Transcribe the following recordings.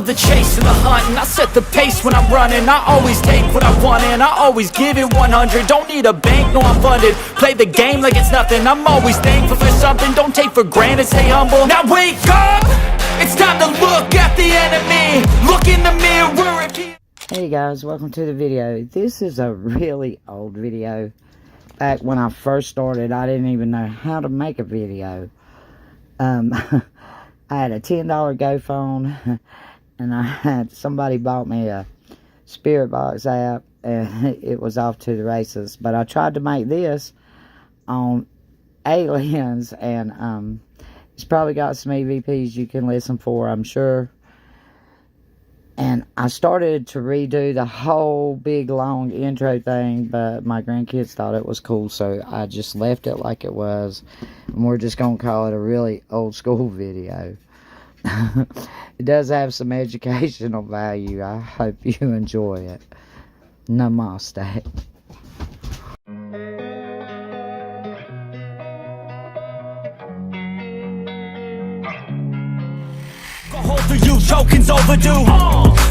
the chase and the hunt, and I set the pace when I'm running. I always take what I want and I always give it 100. Don't need a bank, no I'm funded. Play the game like it's nothing. I'm always thankful for something. Don't take for granted, stay humble. Now wake up! It's time to look at the enemy. Look in the mirror and keep... Hey guys, welcome to the video. This is a really old video. Back when I first started, I didn't even know how to make a video. I had a $10 GoPhone, and I had somebody bought me a Spirit Box app, and it was off to the races. But I tried to make this on aliens, and it's probably got some EVPs you can listen for, I'm sure. And I started to redo the whole big long intro thing, but my grandkids thought it was cool, so I just left it like it was. And we're just going to call it a really old school video. It does have some educational value. I hope you enjoy it. Namaste. For you, choking's overdue.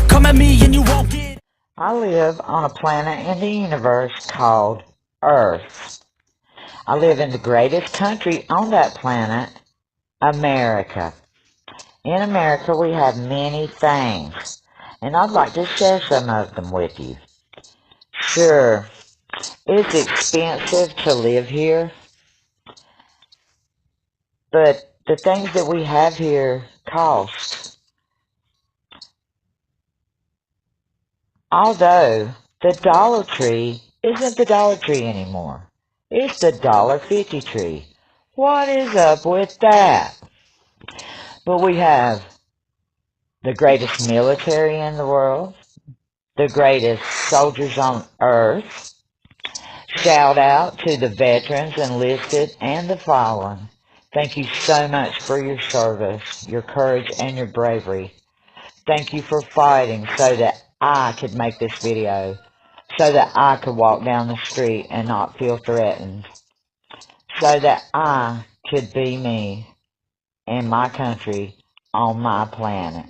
Come at me and you won't get. I live on a planet in the universe called Earth. I live in the greatest country on that planet, America. In America, we have many things, and I'd like to share some of them with you. Sure, it's expensive to live here, but the things that we have here cost. Although the Dollar Tree isn't the Dollar Tree anymore. It's the $1.50 tree. What is up with that? But we have the greatest military in the world, the greatest soldiers on earth. Shout out to the veterans, enlisted, and the fallen. Thank you so much for your service, your courage, and your bravery. Thank you for fighting so that I could make this video, so that I could walk down the street and not feel threatened, so that I could be me in my country on my planet.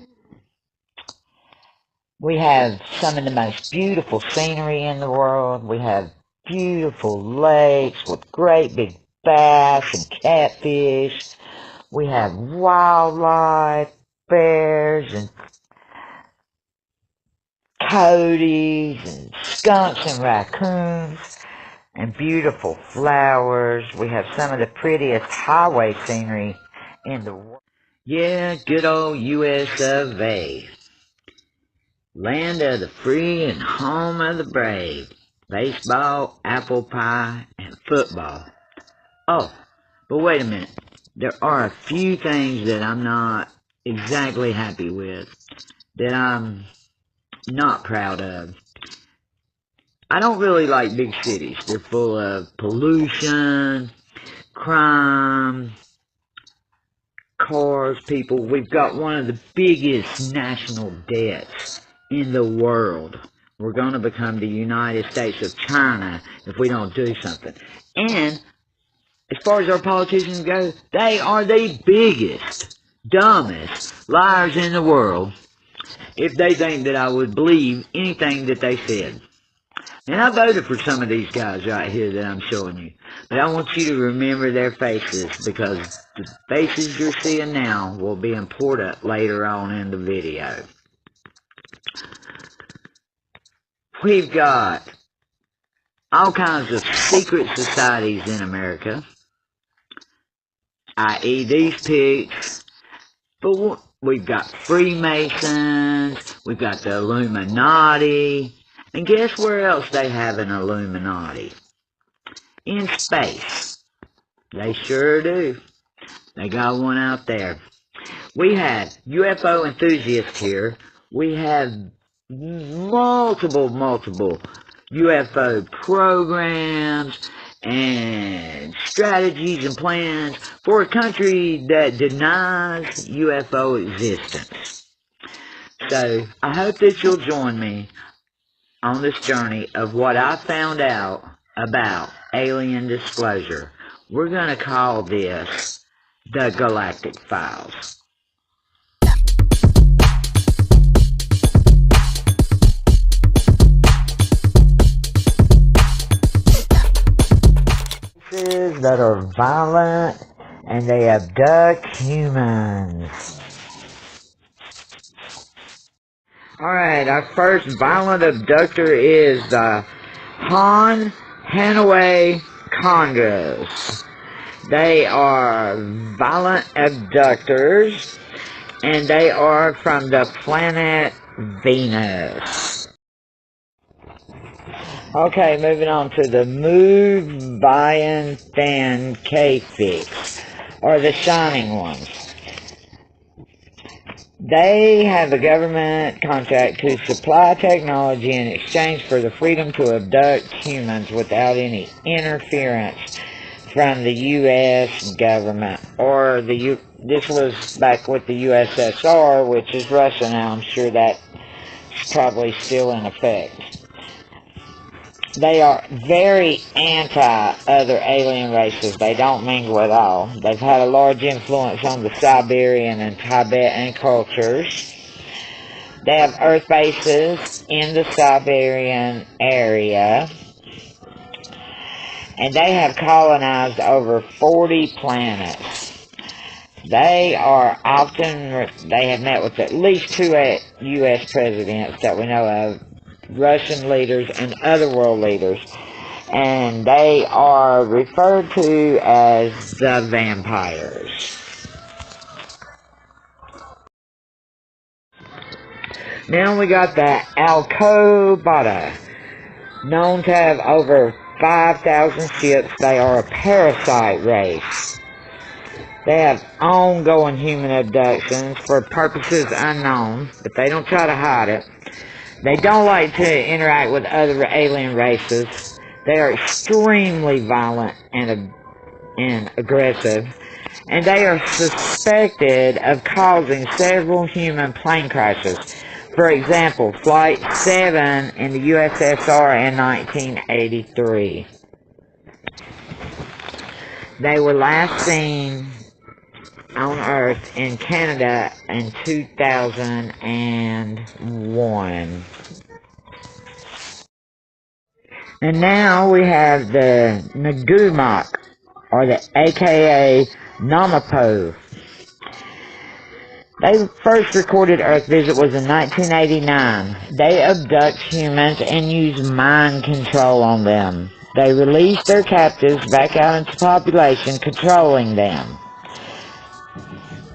We have some of the most beautiful scenery in the world. We have beautiful lakes with great big bass and catfish. We have wildlife, bears and coyotes and skunks and raccoons and beautiful flowers. We have some of the prettiest highway scenery in the world. Yeah, good old US of A. Land of the free and home of the brave. Baseball, apple pie, and football. Oh, but wait a minute. There are a few things that I'm not exactly happy with, that I'm not proud of. I don't really like big cities. They're full of pollution, crime, cars, people. We've got one of the biggest national debts in the world. We're going to become the United States of China if we don't do something. And as far as our politicians go, they are the biggest, dumbest liars in the world if they think that I would believe anything that they said. And I voted for some of these guys right here that I'm showing you. But I want you to remember their faces, because the faces you're seeing now will be important later on in the video. We've got all kinds of secret societies in America, i.e. these pigs. But we've got Freemasons, we've got the Illuminati, and guess where else they have an Illuminati? In space. They sure do. They got one out there. We have UFO enthusiasts here. We have multiple UFO programs and strategies and plans for a country that denies UFO existence. So I hope that you'll join me on this journey of what I found out about alien disclosure. We're going to call this the Galactic Files. that are violent and they abduct humans. Alright, our first violent abductor is the Han Hanaway Congas. They are violent abductors, and they are from the planet Venus. Okay, moving on to the Mubayan Than Kafix, or the Shining Ones. They have a government contract to supply technology in exchange for the freedom to abduct humans without any interference from the U.S. government, or this was back with the USSR, which is Russia now. I'm sure that's probably still in effect. They are very anti-other alien races. They don't mingle at all. They've had a large influence on the Siberian and Tibetan cultures. They have Earth bases in the Siberian area. And they have colonized over 40 planets. They have met with at least 2 U.S. presidents that we know of, Russian leaders and other world leaders, and they are referred to as the vampires. Now we got the Alcobata, known to have over 5,000 ships. They are a parasite race. They have ongoing human abductions for purposes unknown, but they don't try to hide it. They don't like to interact with other alien races. They are extremely violent and aggressive. And they are suspected of causing several human plane crashes. For example, Flight 7 in the USSR in 1983. They were last seen on Earth in Canada in 2001. And now we have the Nagumak, or the aka Namapo. Their first recorded Earth visit was in 1989. They abduct humans and use mind control on them. They release their captives back out into population, controlling them.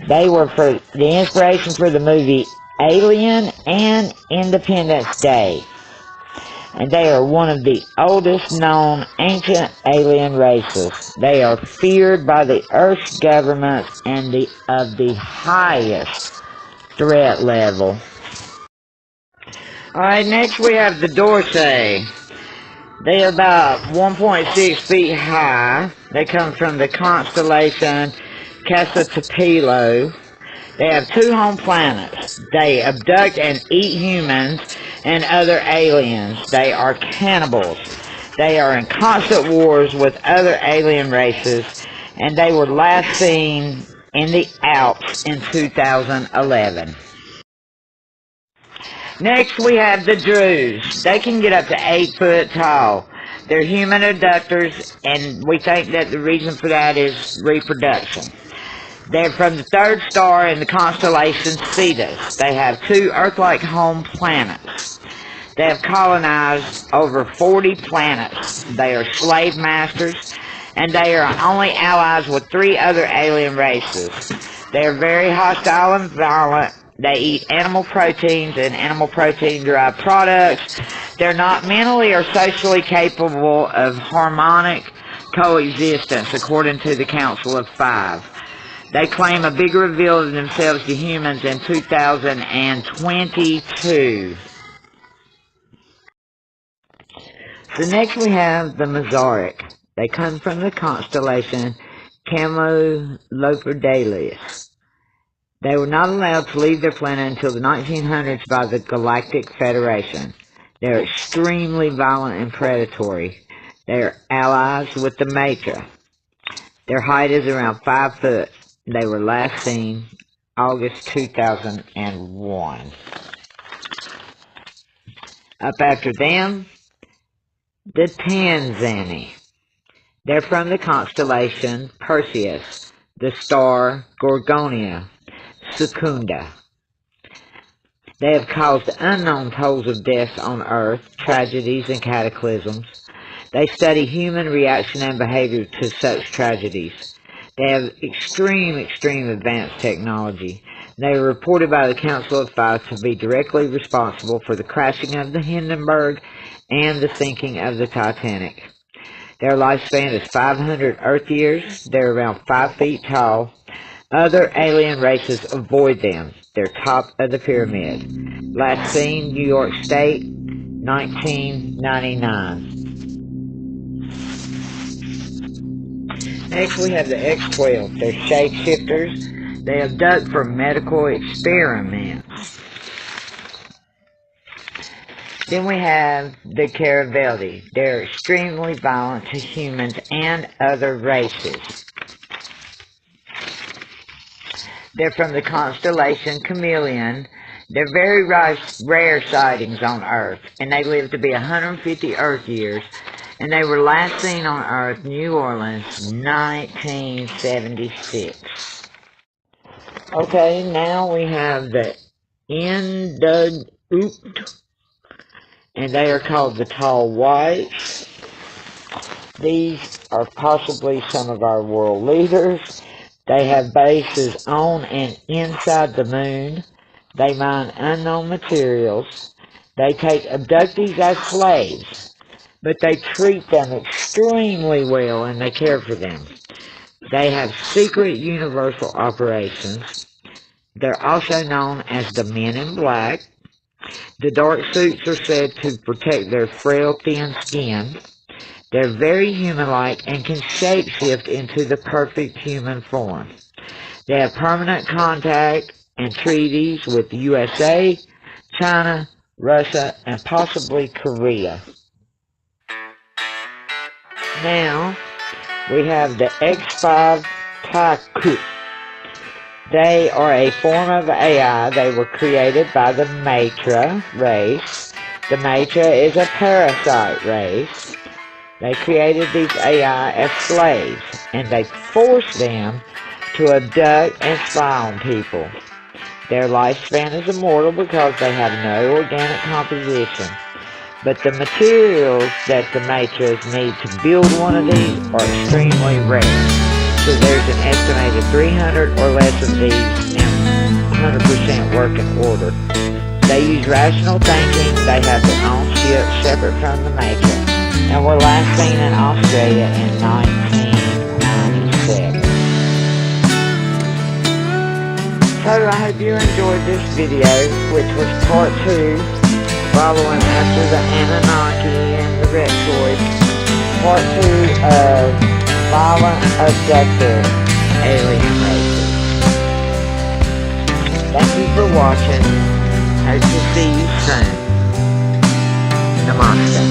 They were for the inspiration for the movie Alien and Independence Day. And they are one of the oldest known ancient alien races. They are feared by the Earth's governments and of the highest threat level. Alright, next we have the Dorsey. They are about 1.6 feet high. They come from the constellation Cassiopeia. They have 2 home planets. They abduct and eat humans and other aliens. They are cannibals. They are in constant wars with other alien races, and they were last seen in the Alps in 2011. Next we have the Druze. They can get up to 8 foot tall. They're human abductors, and we think that the reason for that is reproduction. They're from the 3rd star in the constellation Cetus. They have 2 Earth-like home planets. They have colonized over 40 planets. They are slave masters, and they are only allies with 3 other alien races. They are very hostile and violent. They eat animal proteins and animal protein-derived products. They're not mentally or socially capable of harmonic coexistence, according to the Council of 5. They claim a big reveal of themselves to humans in 2022. So next we have the Mazaric. They come from the constellation Camelopardalis. They were not allowed to leave their planet until the 1900s by the Galactic Federation. They are extremely violent and predatory. They are allies with the Maitra. Their height is around 5 foot. They were last seen August 2001. Up after them, the Tanzani. They're from the constellation Perseus, the star Gorgonia Secunda. They have caused unknown tolls of deaths on Earth, tragedies and cataclysms. They study human reaction and behavior to such tragedies. They have extreme advanced technology. They are reported by the Council of Five to be directly responsible for the crashing of the Hindenburg and the sinking of the Titanic. Their lifespan is 500 Earth years. They're around 5 feet tall. Other alien races avoid them. They're top of the pyramid. Last seen, New York State, 1999. Next we have the X-12. They're shapeshifters. They abduct for medical experiments. Then we have the Caravelli. They're extremely violent to humans and other races. They're from the constellation Chameleon. They're very rare sightings on Earth, and they live to be 150 Earth years. And they were last seen on Earth, New Orleans, 1976. Okay, now we have the Abducter, and they are called the Tall Whites. These are possibly some of our world leaders. They have bases on and inside the moon. They mine unknown materials. They take abductees as slaves, but they treat them extremely well and they care for them. They have secret universal operations. They're also known as the Men in Black. The dark suits are said to protect their frail, thin skin. They're very human-like and can shapeshift into the perfect human form. They have permanent contact and treaties with the USA, China, Russia, and possibly Korea. Now, we have the X5 Taku. They are a form of AI. They were created by the Matra race. The Matra is a parasite race. They created these AI as slaves, and they forced them to abduct and spy on people. Their lifespan is immortal because they have no organic composition. But the materials that the Matras need to build one of these are extremely rare. So there's an estimated 300 or less of these in 100% working order. They use rational thinking. They have their own ship separate from the Matra, and were last seen in Australia in 1997. So I hope you enjoyed this video, which was part 2, following after the Anunnaki and the Reptoids, part 2 of Violent Abducter Alien Races. Thank you for watching. Hope to see you soon. Namaste.